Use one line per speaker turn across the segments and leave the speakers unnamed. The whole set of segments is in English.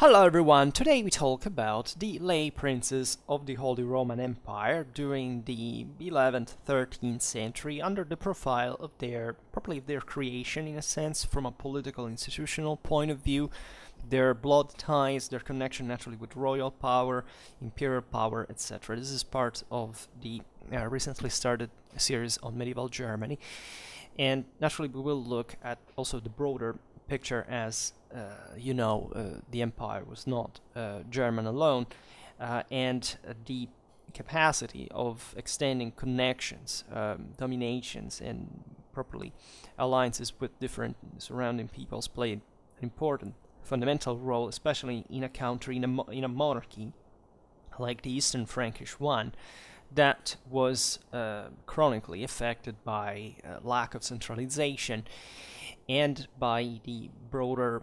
Hello everyone, today we talk about the lay princes of the Holy Roman Empire during the 11th, 13th century under the profile of probably their creation in a sense from a political institutional point of view, their blood ties, their connection naturally with royal power, imperial power, etc. This is part of the recently started series on medieval Germany, and naturally we will look at also the broader picture as the empire was not German alone, and the capacity of extending connections, dominations, and properly alliances with different surrounding peoples played an important fundamental role, especially in a country, in a monarchy like the Eastern Frankish one, that was chronically affected by lack of centralization and by the broader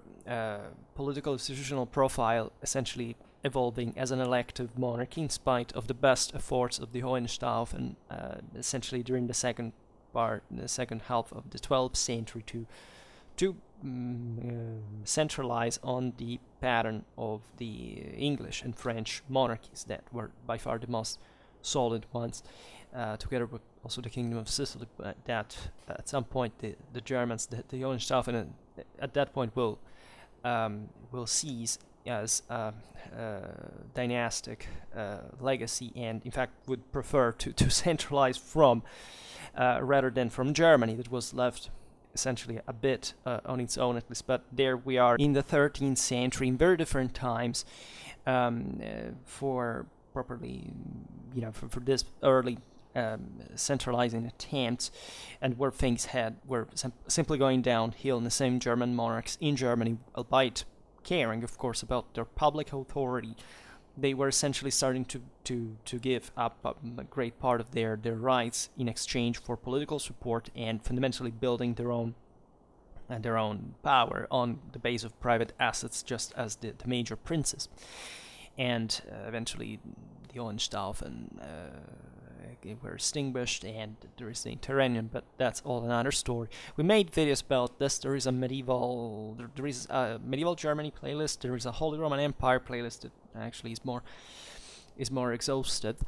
political institutional profile essentially evolving as an elective monarchy in spite of the best efforts of the Hohenstaufen essentially during the second half of the 12th century to centralize on the pattern of the English and French monarchies that were by far the most solid ones, together with also the Kingdom of Sicily, that at some point the Germans, the Hohenstaufen, at that point will seize as a dynastic legacy, and in fact would prefer to centralize from rather than from Germany, that was left essentially a bit on its own at least. But there we are in the 13th century, in very different times, for properly, for this early centralizing attempts, and where things were simply going downhill in the same German monarchs in Germany, albeit caring, of course, about their public authority. They were essentially starting to give up a great part of their rights in exchange for political support, and fundamentally building their own power on the base of private assets, just as the major princes. And eventually the Hohenstaufen were extinguished, and there is the Interregnum, but that's all another story. We made videos about this. There is a medieval Germany playlist. There is a Holy Roman Empire playlist that actually is more exhaustive.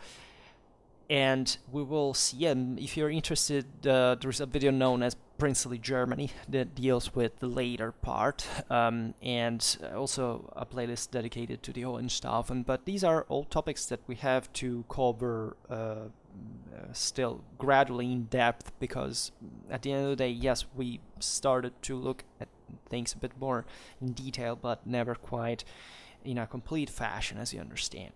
And we will see, if you're interested, there is a video known as Princely Germany that deals with the later part, and also a playlist dedicated to the Hohenstaufen. But these are all topics that we have to cover still gradually in depth, because at the end of the day, yes, we started to look at things a bit more in detail, but never quite in a complete fashion, as you understand.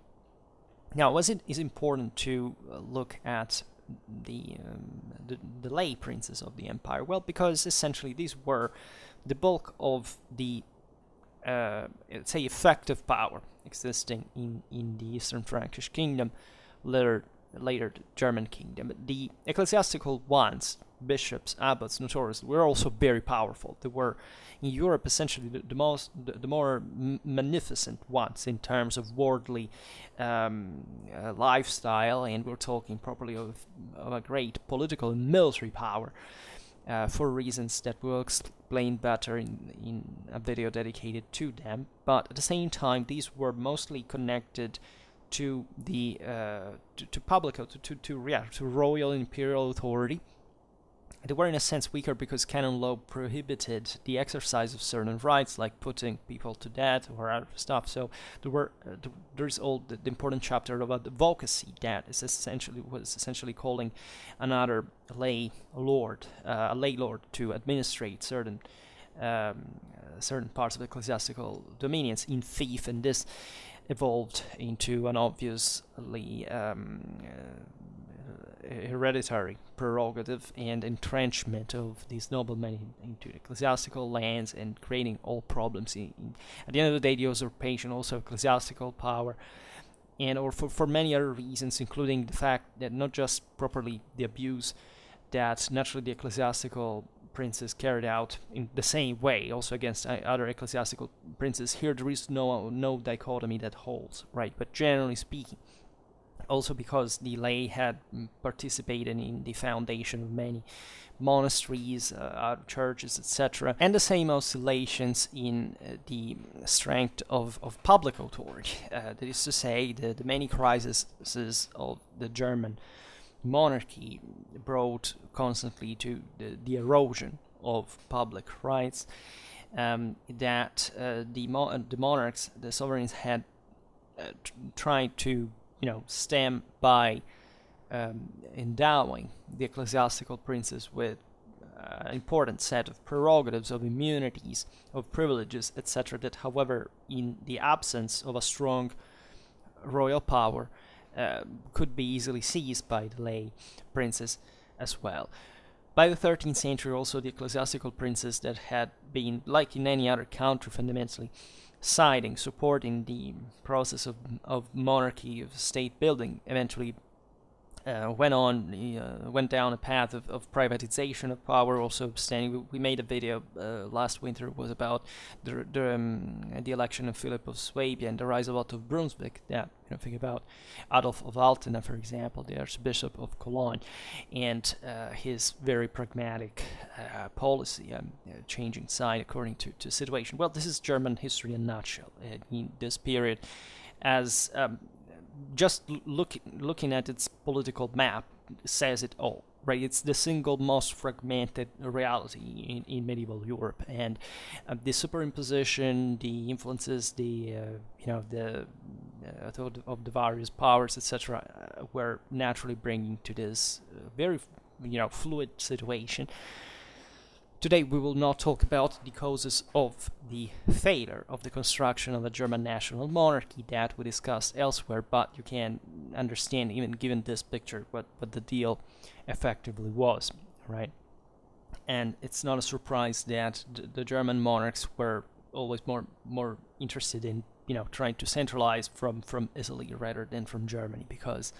Now, was it is important to look at the lay princes of the empire? Well, because essentially these were the bulk of the let's say effective power existing in the Eastern Frankish kingdom, later the German kingdom. The ecclesiastical ones, bishops, abbots, notoriously, were also very powerful. They were in Europe essentially the more magnificent ones in terms of worldly lifestyle, and we're talking properly of a great political and military power, for reasons that we'll explain better in a video dedicated to them. But at the same time, these were mostly connected to the to royal imperial authority. They were in a sense weaker because canon law prohibited the exercise of certain rights, like putting people to death or other stuff. So there is all the important chapter about the advocacy that was essentially calling another lay lord to administrate certain parts of ecclesiastical dominions in fief, and this evolved into an obviously hereditary prerogative and entrenchment of these noblemen into ecclesiastical lands, and creating all problems at the end of the day, the usurpation also ecclesiastical power, and or for many other reasons, including the fact that not just properly the abuse that naturally the ecclesiastical princes carried out in the same way also against other ecclesiastical princes. Here there is no dichotomy that holds, right? But generally speaking, also because the lay had participated in the foundation of many monasteries, churches, etc., and the same oscillations in the strength of public authority. That is to say, the many crises of the German monarchy brought constantly to the erosion of public rights that the monarchs, the sovereigns, had tried to stem by endowing the ecclesiastical princes with an important set of prerogatives, of immunities, of privileges, etc., that, however, in the absence of a strong royal power, could be easily seized by the lay princes as well. By the 13th century, also, the ecclesiastical princes that had been, like in any other country, fundamentally supporting the process of monarchy, of state building, eventually went down a path of privatization of power, also standing. We made a video last winter, was about the election of Philip of Swabia and the rise of Otto of Brunswick. That think about Adolf of Altena, for example, the Archbishop of Cologne, and his very pragmatic policy, changing side according to situation. Well, this is German history in a nutshell. In this period, as just looking at its political map says it all, right? It's the single most fragmented reality in medieval Europe, and the superimposition, the influences, of the various powers, etc., were naturally bringing to this very fluid situation. Today we will not talk about the causes of the failure of the construction of a German national monarchy that we discussed elsewhere, but you can understand, even given this picture, what the deal effectively was, right? And it's not a surprise that the German monarchs were always more interested in trying to centralize from Italy rather than from Germany, because,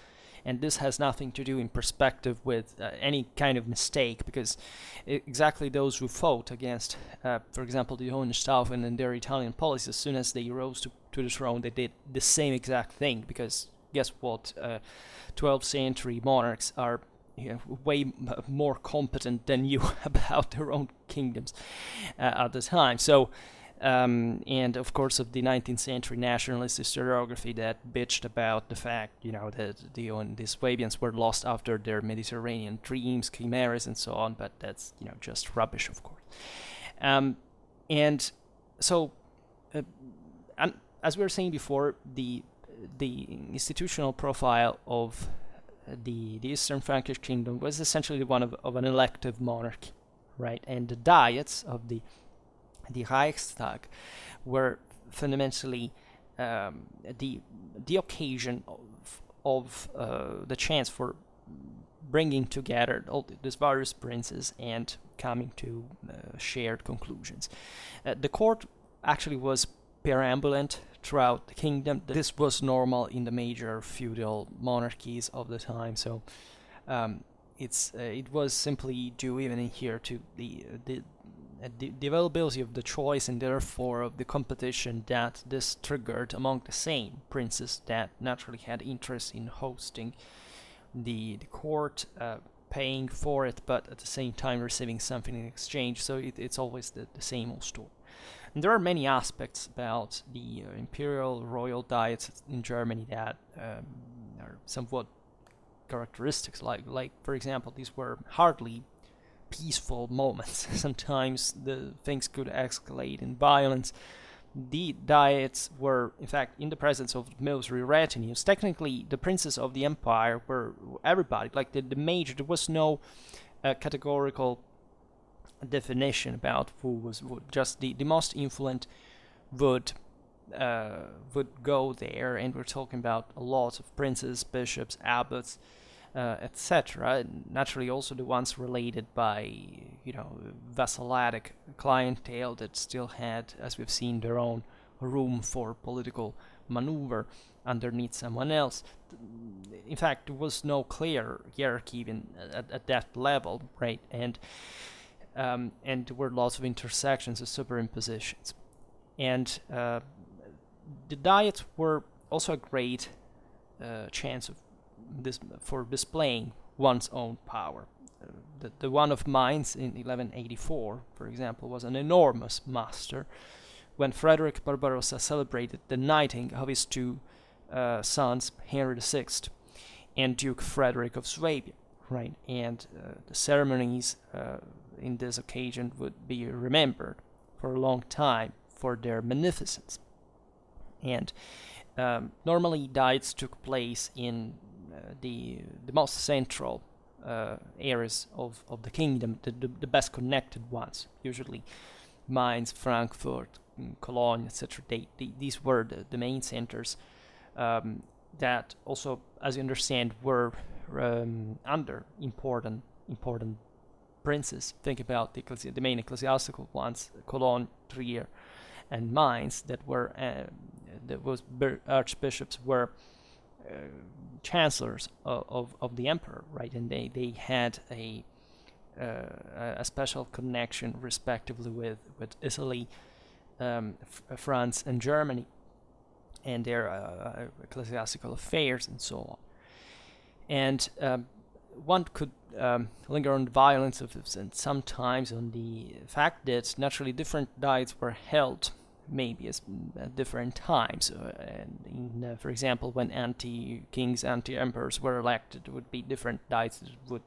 and this has nothing to do in perspective with any kind of mistake, because exactly those who fought against, for example, the Hohenstaufen and their Italian policy, as soon as they rose to the throne, they did the same exact thing, because guess what? 12th century monarchs are way more competent than you about their own kingdoms at the time. So, and of course of the 19th century nationalist historiography that bitched about the fact, that the Swabians were lost after their Mediterranean dreams, chimeras, and so on, but that's, just rubbish, of course. And so, and as we were saying before, the institutional profile of the Eastern Frankish kingdom was essentially one of an elective monarchy, right? And the diets of the Reichstag were fundamentally the occasion of the chance for bringing together all these various princes and coming to shared conclusions. The court actually was perambulant throughout the kingdom. This was normal in the major feudal monarchies of the time, so it was simply due even in here to the availability of the choice, and therefore of the competition that this triggered among the same princes that naturally had interest in hosting the court, paying for it, but at the same time receiving something in exchange. So it's always the same old story. And there are many aspects about the imperial royal diets in Germany that are somewhat characteristics. Like for example, these were hardly peaceful moments. Sometimes the things could escalate in violence. The diets were, in fact, in the presence of military retinues. Technically, the princes of the empire were everybody, like the major. There was no categorical definition about who was just the most influent would go there, and we're talking about a lot of princes, bishops, abbots, etc. Naturally, also the ones related by vassalatic clientele that still had, as we've seen, their own room for political maneuver underneath someone else. In fact, there was no clear hierarchy even at that level, right? And there were lots of intersections of superimpositions. And the diets were also a great chance of for displaying one's own power. The one of Mainz in 1184, for example, was an enormous muster when Frederick Barbarossa celebrated the knighting of his two sons, Henry VI and Duke Frederick of Swabia, right? And the ceremonies in this occasion would be remembered for a long time for their magnificence. And normally diets took place in the most central areas of the kingdom, the best connected ones, usually Mainz, Frankfurt, Cologne, etc. These were the main centers that also, as you understand, were under important princes. Think about the main ecclesiastical ones, Cologne, Trier, and Mainz, archbishops were chancellors of the emperor, right? And they had a special connection, respectively, with Italy, France, and Germany, and their ecclesiastical affairs and so on. And one could linger on the violence of this, and sometimes on the fact that naturally different diets were held, maybe at different times. And for example, when anti-kings, anti-emperors were elected, there would be different diets that would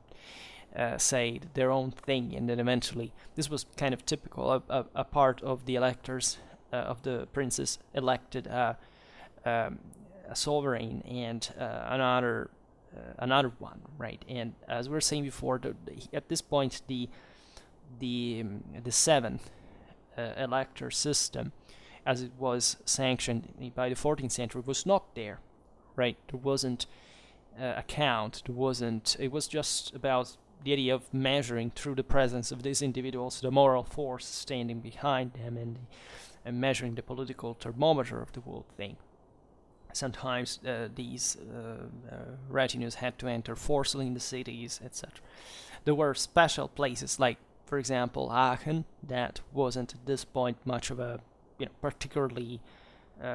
say their own thing, and then eventually this was kind of typical. A part of the electors, of the princes, elected a sovereign and another one, right? And as we were saying before, at this point, the seventh elector system, as it was sanctioned by the 14th century, was not there, right? There wasn't a count. It was just about the idea of measuring through the presence of these individuals the moral force standing behind them, and measuring the political thermometer of the whole thing. Sometimes these retinues had to enter forcibly in the cities, etc. There were special places, like, for example, Aachen, that wasn't at this point much of a particularly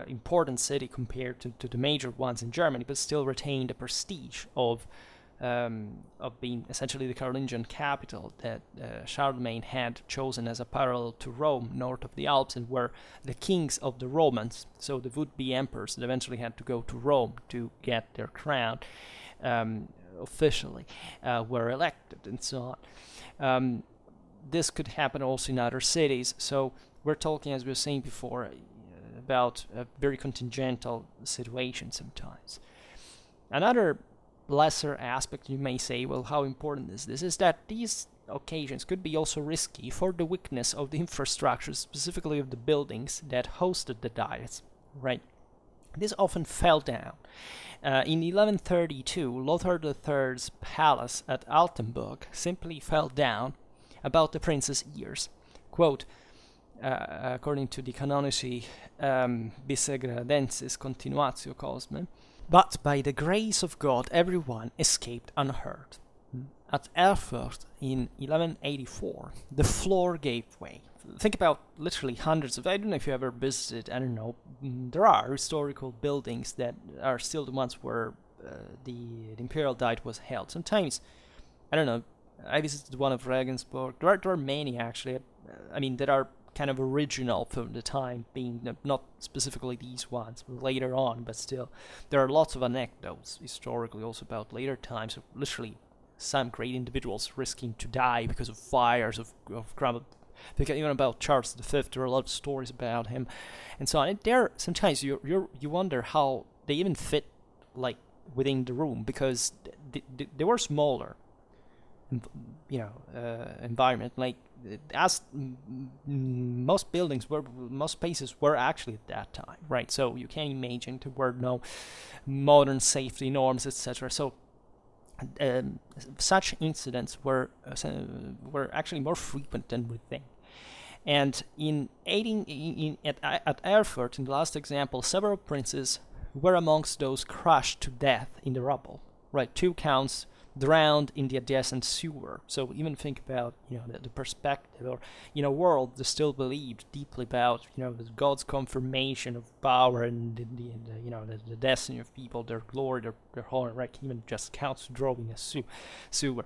important city compared to the major ones in Germany, but still retained the prestige of being essentially the Carolingian capital that Charlemagne had chosen as a parallel to Rome, north of the Alps, and where the kings of the Romans, so the would-be emperors that eventually had to go to Rome to get their crown officially, were elected, and so on. This could happen also in other cities, so we're talking, as we were saying before, about a very contingental situation sometimes. Another lesser aspect, you may say, well, how important is this, is that these occasions could be also risky for the weakness of the infrastructure, specifically of the buildings that hosted the diets, right? This often fell down. In 1132, Lothar III's palace at Altenburg simply fell down about the prince's ears. Quote, according to the canonici Bisegradensis Continuatio Cosme, but by the grace of God everyone escaped unhurt. At Erfurt in 1184, the floor gave way. Think about literally hundreds of, I don't know if you ever visited, I don't know, there are historical buildings that are still the ones where the imperial diet was held. Sometimes, I don't know, I visited one of Regensburg. There are many, actually, that are kind of original from the time, being not specifically these ones, but later on, but still, there are lots of anecdotes historically also about later times of literally some great individuals risking to die because of fires, of crumbled. Even about Charles V, there are a lot of stories about him, and so on. And there, sometimes you wonder how they even fit, like, within the room, because they were smaller, environment, like, as most spaces were actually at that time, right? So you can imagine there were no modern safety norms, etc. So such incidents were actually more frequent than we think. And at Erfurt, in the last example, several princes were amongst those crushed to death in the rubble. Right, 2 counts drowned in the adjacent sewer. So even think about, the perspective, or in a world that still believed deeply about, the God's confirmation of power and the destiny of people, their glory, their honor, right? Even just counts drawing a sewer.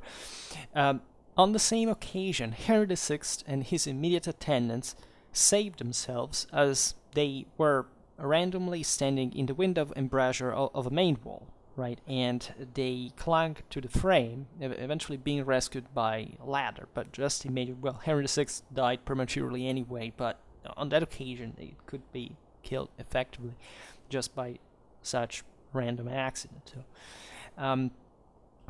On the same occasion, Henry VI and his immediate attendants saved themselves as they were randomly standing in the window embrasure of a main wall, right? And they clung to the frame, eventually being rescued by a ladder. But just imagine, well, Henry VI died prematurely anyway, but on that occasion, they could be killed effectively just by such random accident. So,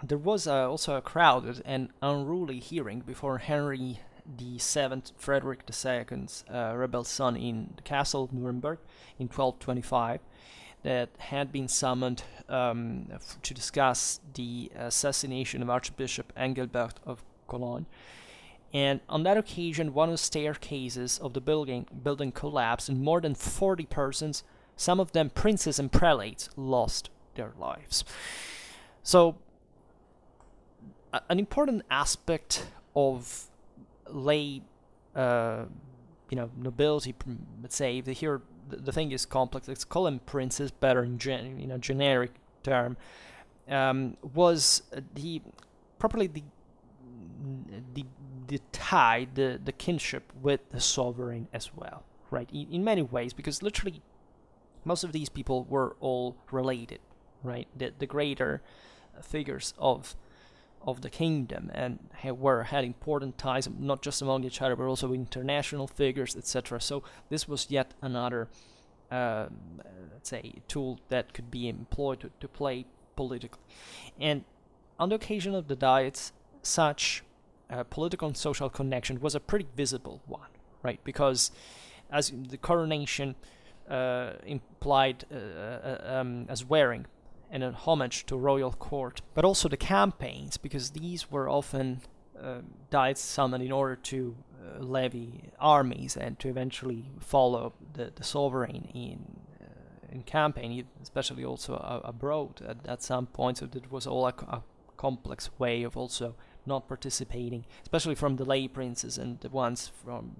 there was also a crowded and unruly hearing before Henry VII, Frederick II's rebel son in the castle of Nuremberg in 1225, that had been summoned to discuss the assassination of Archbishop Engelbert of Cologne. And on that occasion, one of the staircases of the building collapsed, and more than 40 persons, some of them princes and prelates, lost their lives. So, an important aspect of lay, nobility, let's say, here the thing is complex. Let's call them princes, better in generic term. Was the tie, the kinship with the sovereign as well, right? In many ways, because literally most of these people were all related, right? The greater figures of the kingdom and had important ties, not just among each other, but also with international figures, etc. So this was yet another, let's say, tool that could be employed to play politically. And on the occasion of the diets, such political and social connection was a pretty visible one, right? Because as the coronation implied a swearing and a homage to royal court, but also the campaigns, because these were often diets summoned in order to levy armies and to eventually follow the sovereign in campaign, especially also abroad at some point. So it was all a complex way of also not participating, especially from the lay princes and the ones from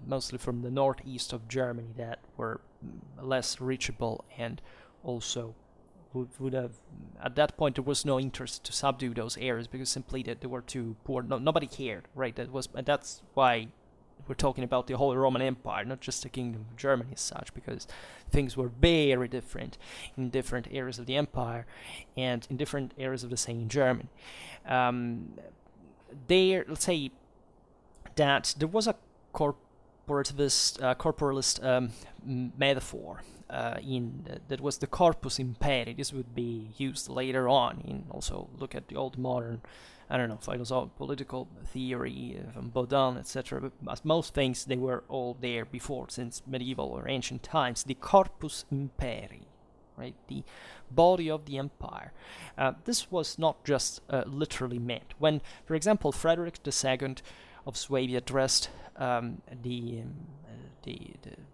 mostly from the northeast of Germany that were less reachable, and also would have, at that point there was no interest to subdue those areas because simply that they were too poor. Nobody cared, right? That's why we're talking about the whole Roman Empire, not just the Kingdom of Germany as such, because things were very different in different areas of the empire and in different areas of the same Germany. Let's say that there was a corporalist metaphor that was the corpus imperii. This would be used later on in also look at the old modern, political theory from Baudin, etc. But as most things, they were all there before, since medieval or ancient times. The corpus imperii, right? The body of the empire. This was not just literally meant. When, for example, Frederick II of Swabia addressed the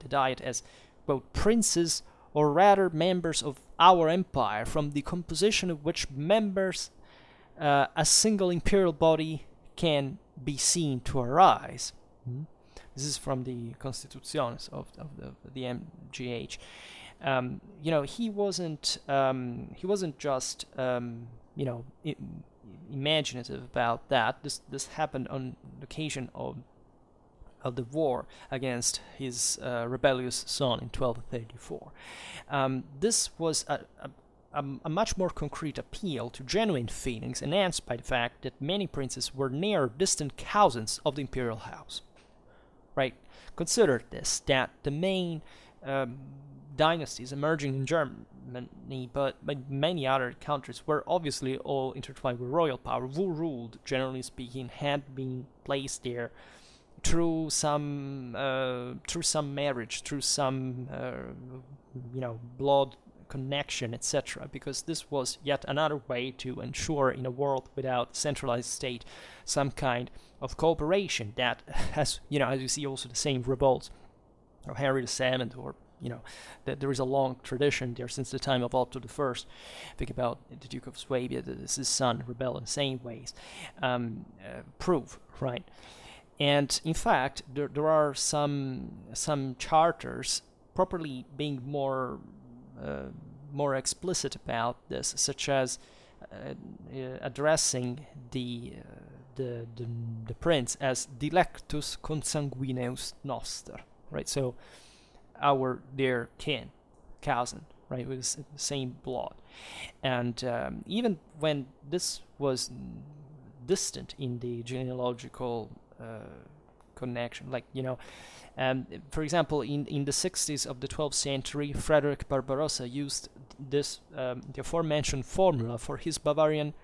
diet as, quote, princes, or rather members of our empire, from the composition of which members a single imperial body can be seen to arise. This is from the Constitutiones of the MGH. He wasn't just imaginative about that. This happened on the occasion of the war against his rebellious son in 1234. This was a much more concrete appeal to genuine feelings, enhanced by the fact that many princes were near distant cousins of the imperial house. Right? Consider this, that the main dynasties emerging in Germany, but many other countries, were obviously all intertwined with royal power. Who ruled, generally speaking, had been placed there through some marriage, through some blood connection, etc. Because this was yet another way to ensure, in a world without centralized state, some kind of cooperation that, as you see, also the same revolts of Henry VII or there is a long tradition there since the time of Otto I. Think about the Duke of Swabia, his son rebelled in the same ways. Prove, right? And in fact, there are some charters properly being more explicit about this, such as addressing the prince as dilectus consanguineus noster, right? So our dear kin, cousin, right, with the same blood. And even when this was distant in the genealogical connection, like, for example, in the 60s of the 12th century, Frederick Barbarossa used this the aforementioned formula for his Bavarian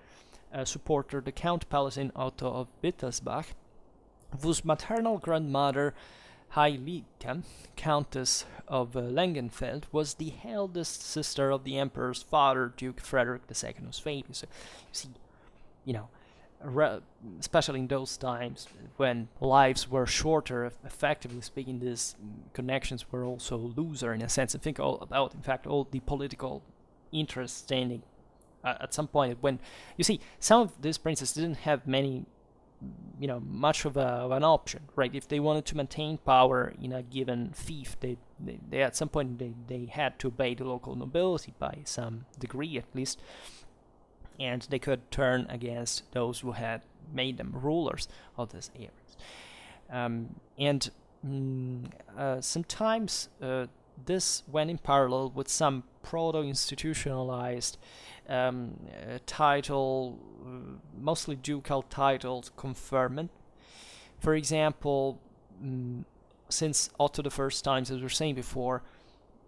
supporter, the Count Palatine Otto of Wittelsbach, whose maternal grandmother, Heilige, Countess of Langenfeld, was the eldest sister of the emperor's father, Duke Frederick II of Swabia. So, you see, especially in those times when lives were shorter, effectively speaking, these connections were also looser in a sense. And think all the political interest standing at some point when, you see, some of these princes didn't have much of an option, right? If they wanted to maintain power in a given fief, they at some point they had to obey the local nobility by some degree at least, and they could turn against those who had made them rulers of these areas. Sometimes this went in parallel with some proto-institutionalized title, mostly ducal titles, conferment. For example, since Otto I's times, as we were saying before,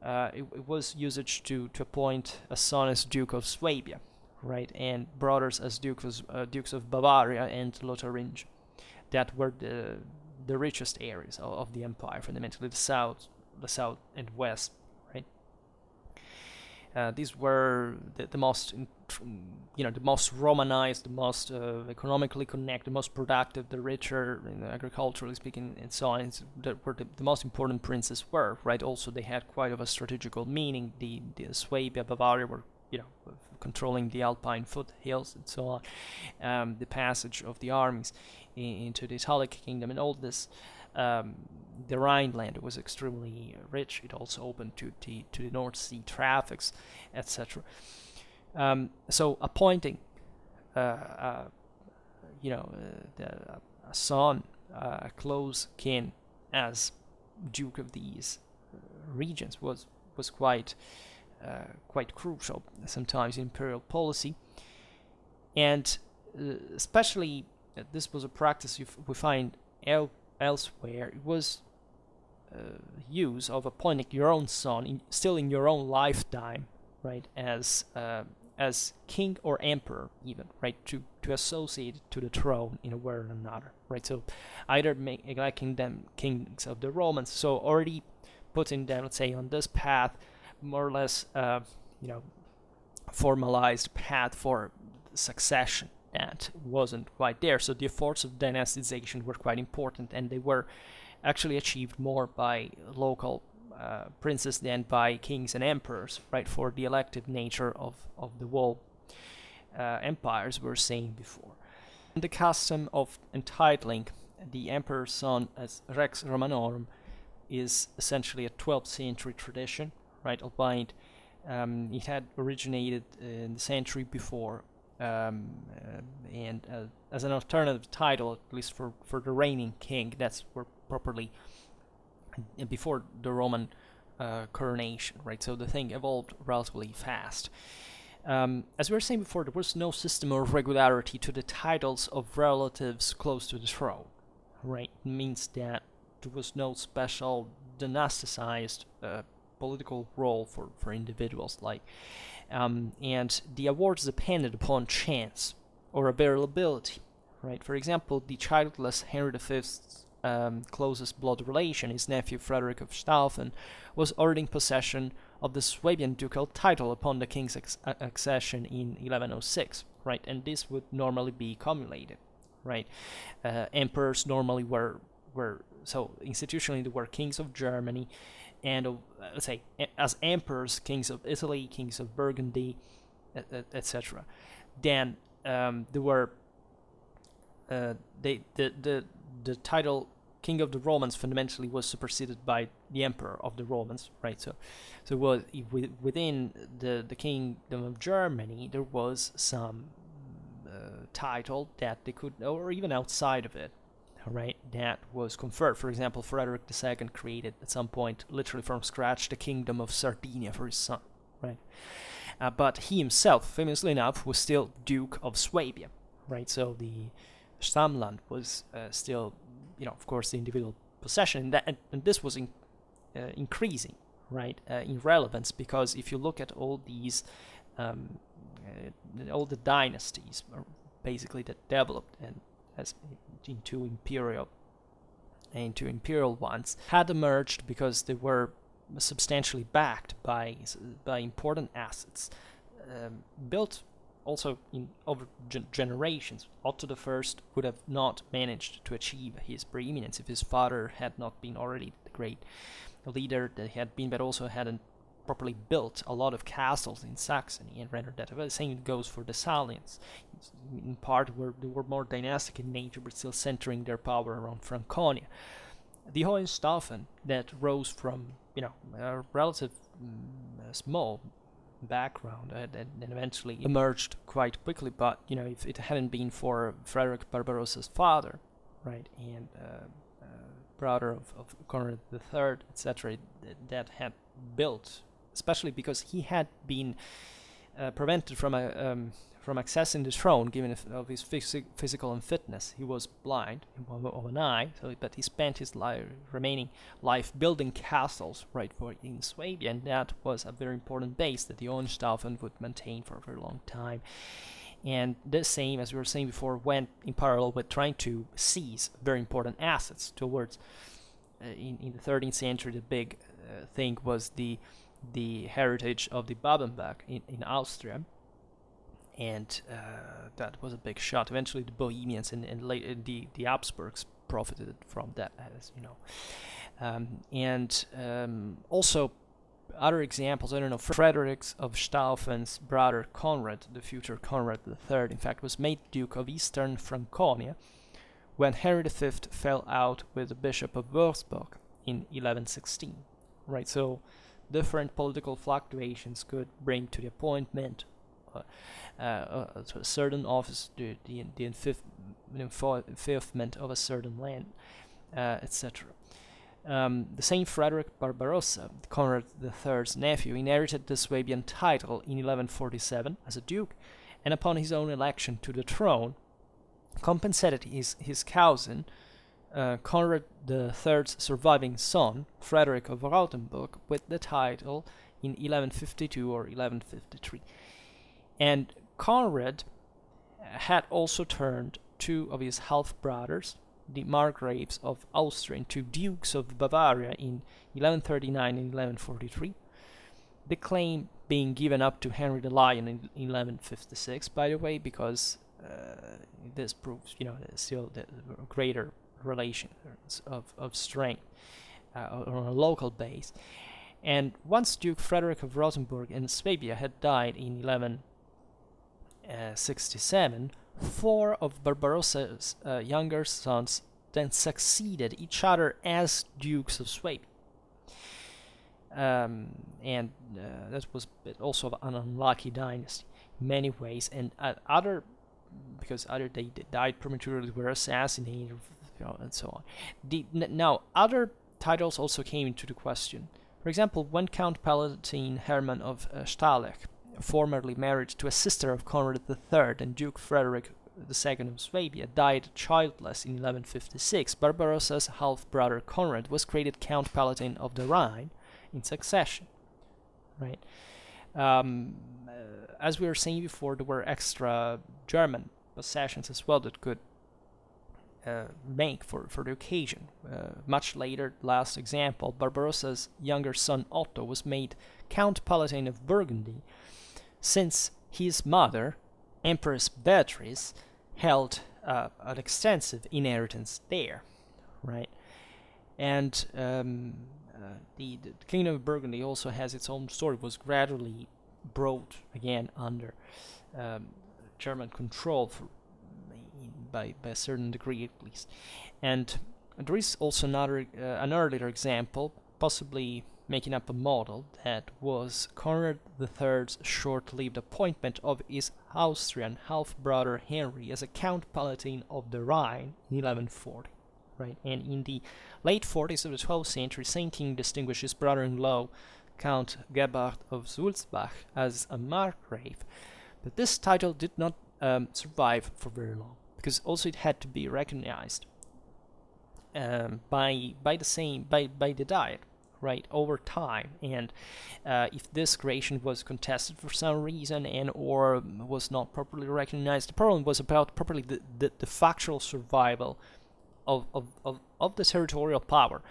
it was usage to appoint a son as Duke of Swabia, right, and brothers as dukes of Bavaria and Lotharingia. That were the richest areas of the empire, fundamentally the south and west, right? These were the most, the most Romanized, the most economically connected, the most productive, the richer, agriculturally speaking, and so on. That were the most important princes were, right? Also, they had quite of a strategical meaning. The Swabia, Bavaria were, controlling the Alpine foothills and so on. The passage of the armies into the Italic kingdom and all this. The Rhineland was extremely rich. It also opened to the North Sea traffics, etc. So appointing, a son, a close kin, as Duke of these regions was quite crucial sometimes in imperial policy, and especially this was a practice we find elsewhere. It was use of appointing your own son still in your own lifetime, right, as king or emperor, even, right, to associate to the throne in a way or another, right? So either making them kings of the Romans, so already putting them, let's say, on this path, more or less, formalized path for succession that wasn't quite there. So the efforts of dynastization were quite important, and they were actually achieved more by local princes than by kings and emperors, right, for the elective nature of the whole empires we were saying before. And the custom of entitling the emperor's son as Rex Romanorum is essentially a 12th century tradition, right, albeit it had originated in the century before, and as an alternative title, at least for the reigning king. That's where properly before the Roman coronation, right? So the thing evolved relatively fast. As we were saying before, there was no system or regularity to the titles of relatives close to the throne, right? It means that there was no special dynasticized political role for individuals, like, and the awards depended upon chance or availability, right? For example, the childless Henry V's closest blood relation, his nephew Frederick of Staufen, was already in possession of the Swabian ducal title upon the king's accession in 1106, right? And this would normally be cumulated, right? Emperors normally were so institutionally they were kings of Germany, and let's say as emperors, kings of Italy, kings of Burgundy, etc. Then there were the title King of the Romans fundamentally was superseded by the Emperor of the Romans, right? So was within the Kingdom of Germany there was some title that they could, or even outside of it, right, that was conferred. For example, Frederick II created at some point, literally from scratch, the Kingdom of Sardinia for his son, right? But he himself, famously enough, was still Duke of Swabia, right? So the Stammland was still, of course, the individual possession, and this was increasing, right, in relevance, because if you look at all these, all the dynasties, basically that developed and as into imperial ones, had emerged because they were substantially backed by important assets, built also in over generations. Otto I would have not managed to achieve his preeminence if his father had not been already the great leader that he had been, but also hadn't properly built a lot of castles in Saxony and rendered that. The same goes for the Salians, in part where they were more dynastic in nature, but still centering their power around Franconia. The Hohenstaufen, that rose from a relative small background and eventually emerged quite quickly. But if it hadn't been for Frederick Barbarossa's father, right, and brother of Conrad III, etc., that had built, especially because he had been prevented from accessing the throne, given of his physical unfitness. He was blind of an eye, but he spent his remaining life building castles right in Swabia, and that was a very important base that the Hohenstaufen would maintain for a very long time. And the same, as we were saying before, went in parallel with trying to seize very important assets towards, in the 13th century, the big thing was the heritage of the Babenberg in Austria. And that was a big shot. Eventually, the Bohemians and later the Habsburgs profited from that, as you know. Also, other examples. I don't know. Frederick of Staufen's brother Conrad, the future Conrad III, in fact, was made Duke of Eastern Franconia when Henry V fell out with the Bishop of Würzburg in 1116. Right. So, different political fluctuations could bring to the appointment to a certain office, the enfifment of a certain land, etc. The same Frederick Barbarossa, Conrad III's nephew, inherited the Swabian title in 1147 as a duke, and upon his own election to the throne, compensated his cousin, Conrad III's surviving son, Frederick of Rothenburg, with the title in 1152 or 1153. And Conrad had also turned two of his half-brothers, the Margraves of Austria, into Dukes of Bavaria in 1139 and 1143, the claim being given up to Henry the Lion in 1156, by the way, because this proves, still the greater relations of strength on a local base. And once Duke Frederick of Rothenburg and Swabia had died in 1167, four of Barbarossa's younger sons then succeeded each other as Dukes of Swabia. And that was also an unlucky dynasty in many ways, and because they died prematurely, were assassinated, and so on. Now, other titles also came into the question. For example, when Count Palatine Hermann of Stahleck, formerly married to a sister of Conrad III and Duke Frederick II of Swabia, died childless in 1156, Barbarossa's half-brother Conrad was created Count Palatine of the Rhine in succession. Right. As we were saying before, there were extra German possessions as well that could make for the occasion. Much later, last example, Barbarossa's younger son Otto was made Count Palatine of Burgundy, since his mother, Empress Beatrice, held an extensive inheritance there, right? And the Kingdom of Burgundy also has its own story, was gradually brought again under German control by a certain degree at least. And there is also an earlier example, possibly making up a model, that was Conrad III's short-lived appointment of his Austrian half-brother Henry as a Count Palatine of the Rhine in 1140. Right, and in the late 40s of the 12th century, Saint King distinguished his brother-in-law, Count Gebhard of Sulzbach, as a margrave. But this title did not survive for very long, because also it had to be recognized by the Diet, right, over time. And if this creation was contested for some reason and or was not properly recognized, the problem was about properly the factual survival of the territorial power.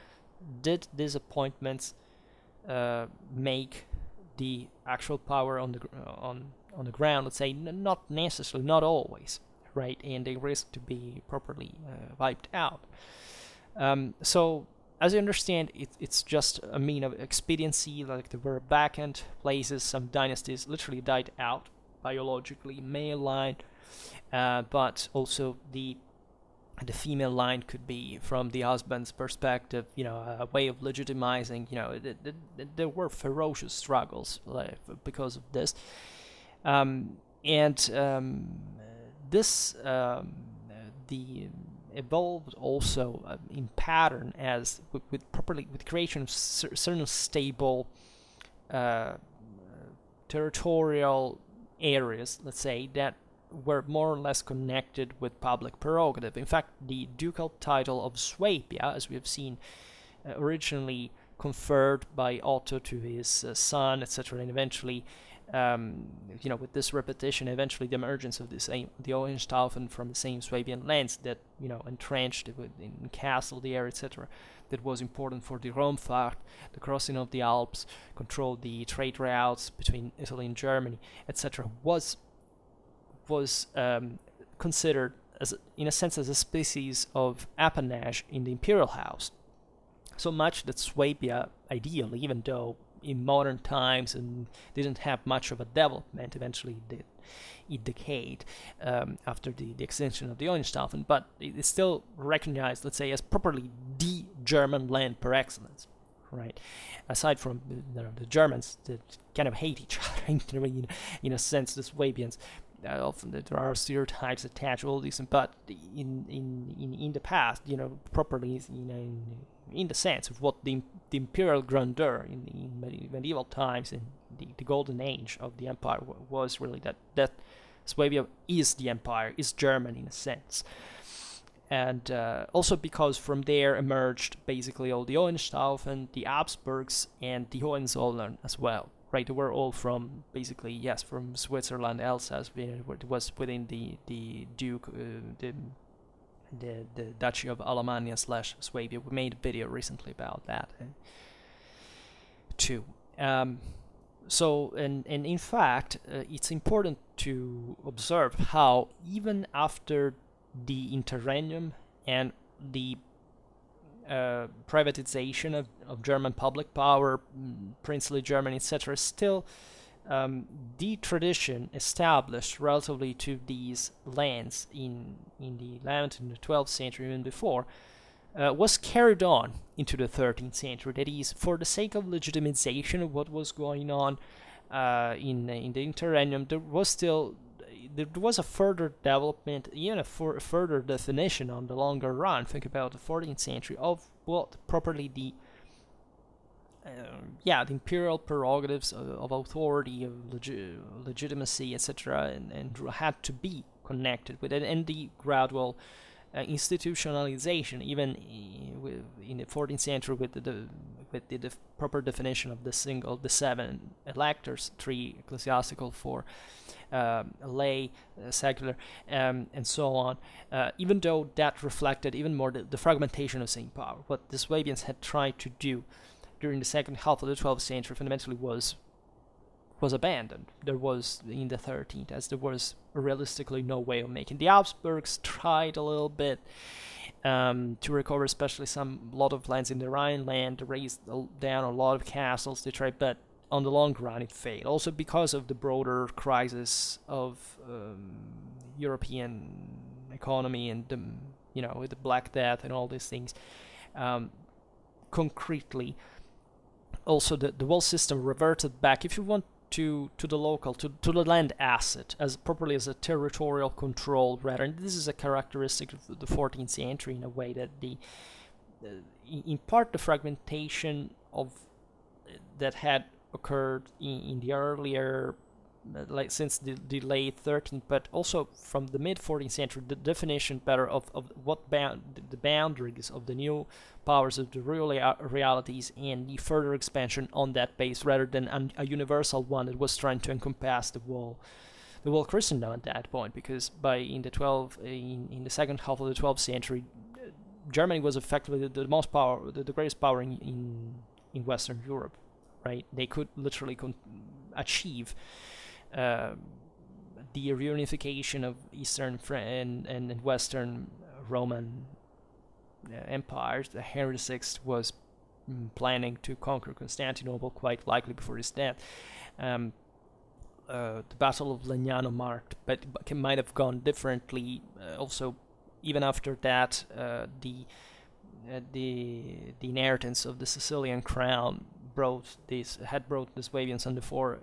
Did these appointments make the actual power on the ground, let's say, not necessarily, not always, right? And they risk to be properly wiped out. So, as you understand, it's just a mean of expediency. Like there were back-end places, some dynasties literally died out biologically, male line, but also the female line could be, from the husband's perspective, a way of legitimizing. There were ferocious struggles because of this, this the evolved also in pattern as with creation of certain stable territorial areas, let's say, that were more or less connected with public prerogative. In fact, the ducal title of Swabia, as we have seen, originally conferred by Otto to his son, etc., and eventually, with this repetition, eventually the emergence of the Hohenstaufen from the same Swabian lands that, entrenched in castle the area, etc., that was important for the Raumfahrt, the crossing of the Alps, controlled the trade routes between Italy and Germany, etc., was considered as, in a sense, as a species of appanage in the imperial house. So much that Swabia, ideally, even though in modern times and didn't have much of a development, eventually it decayed after the extension of the Hohenstaufen, but it is still recognized, let's say, as properly the German land par excellence, right? Aside from the Germans that kind of hate each other, in a sense, the Swabians. Often there are stereotypes attached to all these, but in the past, properly, in the sense of what the imperial grandeur in medieval times, in the golden age of the empire, was really that Swabia is the empire, is German in a sense. And also because from there emerged basically all the Hohenstaufen, the Habsburgs, and the Hohenzollern as well. Right, they were all from, basically, yes, from Switzerland, Alsace. It was within the Duke, the Duchy of Alemannia / Swabia. We made a video recently about that too. So, and in fact, it's important to observe how even after the interregnum and the privatization of German public power, princely Germany, etc., still the tradition established relatively to these lands in the 11th and the 12th century, even before, was carried on into the 13th century. That is, for the sake of legitimization of what was going on in the interregnum, there was a further development, even a further definition on the longer run. Think about the 14th century of what properly the imperial prerogatives of authority, of legitimacy, etc., and had to be connected with it, and the gradual institutionalization, even in the 14th century, with the proper definition of the 7 electors, 3 ecclesiastical, 4 lay, secular, and so on. Even though that reflected even more the fragmentation of same power, what the Swabians had tried to do during the second half of the 12th century fundamentally was abandoned. There was in the 13th, as there was realistically no way of making. The Habsburgs tried a little bit, to recover especially a lot of lands in the Rhineland, raise down a lot of castles they tried, but on the long run it failed. Also because of the broader crisis of European economy and with the Black Death and all these things. Concretely, also the whole system reverted back, if you want, to the local, to the land asset, as properly as a territorial control rather. And this is a characteristic of the 14th century in a way that in part the fragmentation of that had occurred in the earlier, since the late 13th, but also from the mid 14th century, the definition better of what the boundaries of the new powers of the real realities, and the further expansion on that base rather than a universal one that was trying to encompass the whole Christendom at that point. Because in the second half of the 12th century, Germany was effectively the most power, the greatest power in Western Europe. Right? They could literally achieve the reunification of Eastern and Western Roman empires. Henry VI was planning to conquer Constantinople, quite likely before his death. The Battle of Legnano marked, but it might have gone differently. Also, even after that, the inheritance of the Sicilian crown had brought the Swabians on the fore.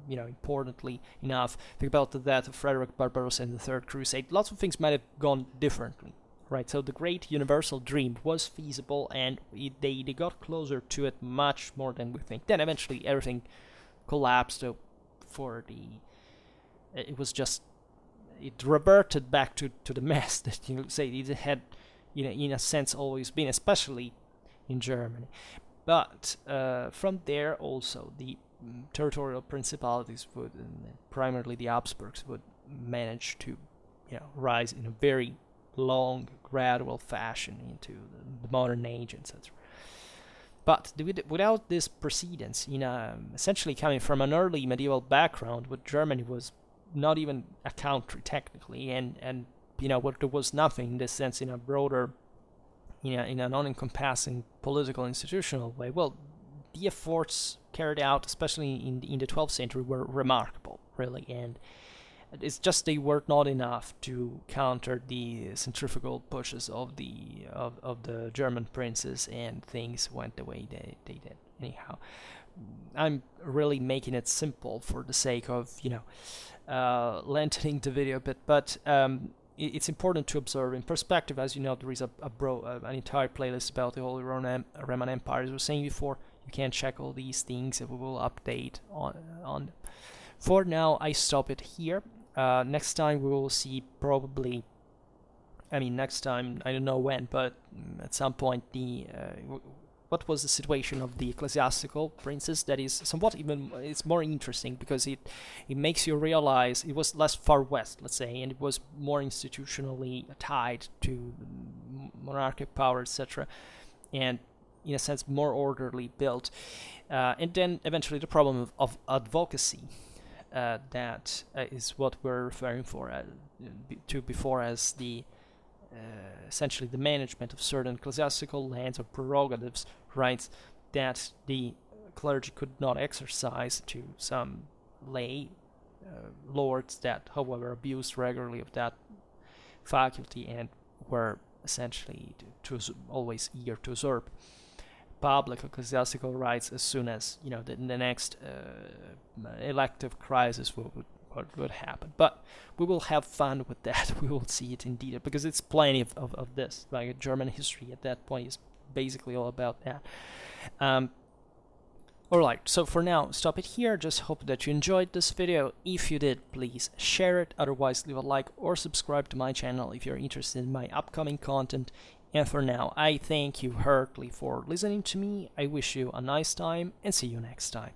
Importantly enough, think about the death of Frederick Barbarossa in the Third Crusade. Lots of things might have gone differently, right? So the great universal dream was feasible, and they got closer to it much more than we think. Then eventually everything collapsed. It reverted back to the mess that say it had, in a sense, always been, especially in Germany. But from there also the territorial principalities would, and primarily the Habsburgs, would manage to rise in a very long, gradual fashion into the modern age, etc. But without this precedence, essentially coming from an early medieval background, where Germany was not even a country technically, and where there was nothing in this sense in a broader, in a non-encompassing political institutional way. Well, the efforts carried out, especially in the 12th century, were remarkable, really, and it's just they were not enough to counter the centrifugal pushes of the German princes, and things went the way they did. Anyhow, I'm really making it simple for the sake of lengthening the video a bit, but it's important to observe in perspective. As you know, there is an entire playlist about the Holy Roman Empire. As I was saying before, you can check all these things, and we will update on them. For now, I stop it here. Next time we will see probably, next time, I don't know when, but at some point, what was the situation of the ecclesiastical princes. That is somewhat it's more interesting, because it makes you realize it was less far west, let's say, and it was more institutionally tied to monarchic power, etc., and in a sense more orderly built. And then eventually the problem of advocacy, that is what we're referring to before as the essentially the management of certain ecclesiastical lands or prerogatives, rights that the clergy could not exercise to some lay lords that, however, abused regularly of that faculty and were essentially always eager to usurp public ecclesiastical rights as soon as the next elective crisis would happen. But we will have fun with that. We will see it in detail, because it's plenty of this. Like German history at that point is basically all about that. Alright, so for now, stop it here. Just hope that you enjoyed this video. If you did, please share it. Otherwise, leave a like or subscribe to my channel if you're interested in my upcoming content. And for now, I thank you heartily for listening to me. I wish you a nice time, and see you next time.